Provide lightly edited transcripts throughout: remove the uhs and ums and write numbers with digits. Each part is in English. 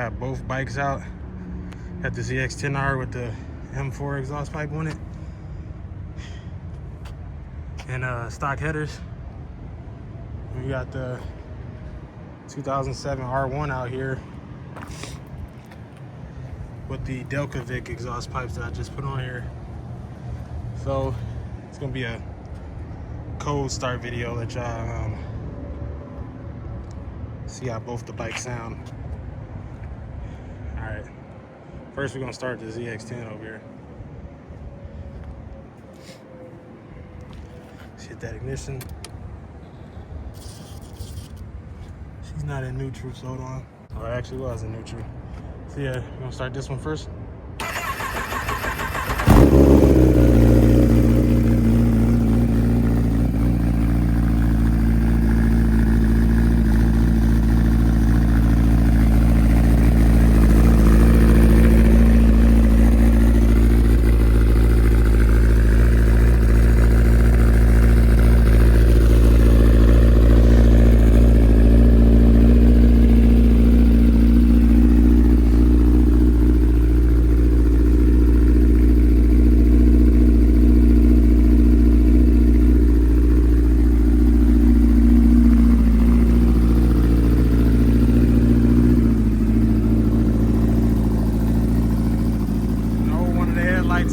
got both bikes out. Got the Zx10r with the M4 exhaust pipe on it. And stock headers. We got the 2007 R1 out here with the delkevic exhaust pipes that I just put on here. So it's gonna be a cold start video. Let y'all see how both the bikes sound. All right, first we're gonna start the ZX10 over here. Let's hit that ignition. She's not in neutral, so hold on. Oh, it actually was in neutral. So yeah, we're gonna start this one first.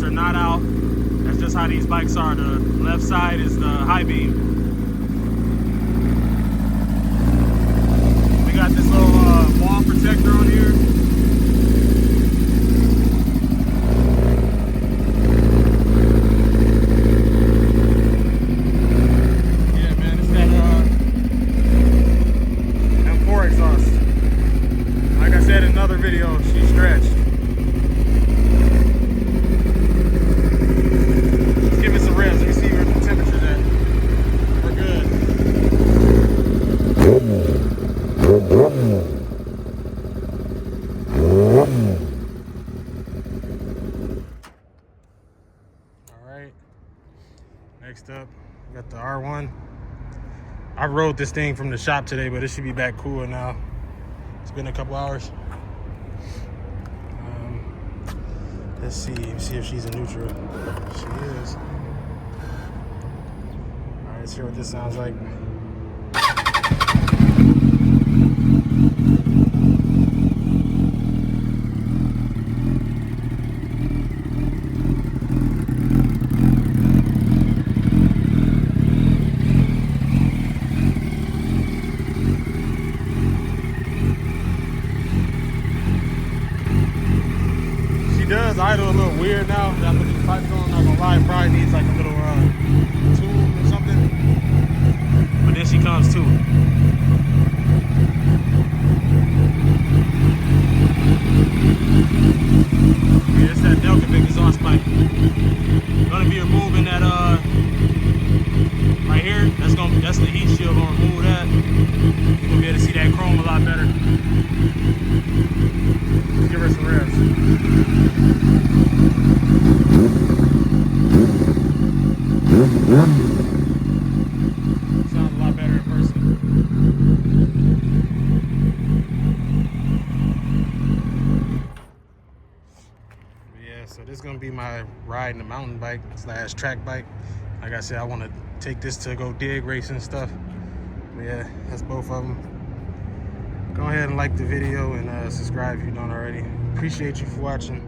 Are not out. That's just how these bikes are. The left side is the high beam. We got this little wall protector on here. Yeah, man, it's that M4 exhaust. Like I said in another video, she's stretched. Alright, next up, we got the R1. I rode this thing from the shop today, but it should be back cooler now. It's been a couple hours. Let's see if she's in neutral. She is. Alright, let's hear what this sounds like. Does idle a little weird now that I put these pipes on. I'm not gonna lie, it probably needs like a little tube or something. But then she comes too. Yeah, it's that delkevic exhaust pipe. Gonna be removing that right here. That's the heat shield. Gonna remove that. You're gonna be able to see that chrome a lot better. Let's give her some revs. Sounds a lot better in person. Yeah, so this is gonna be my ride in the mountain bike / track bike. Like I said, I want to take this to go dig racing and stuff. But yeah, that's both of them. Go ahead and like the video and subscribe if you don't already. Appreciate you for watching.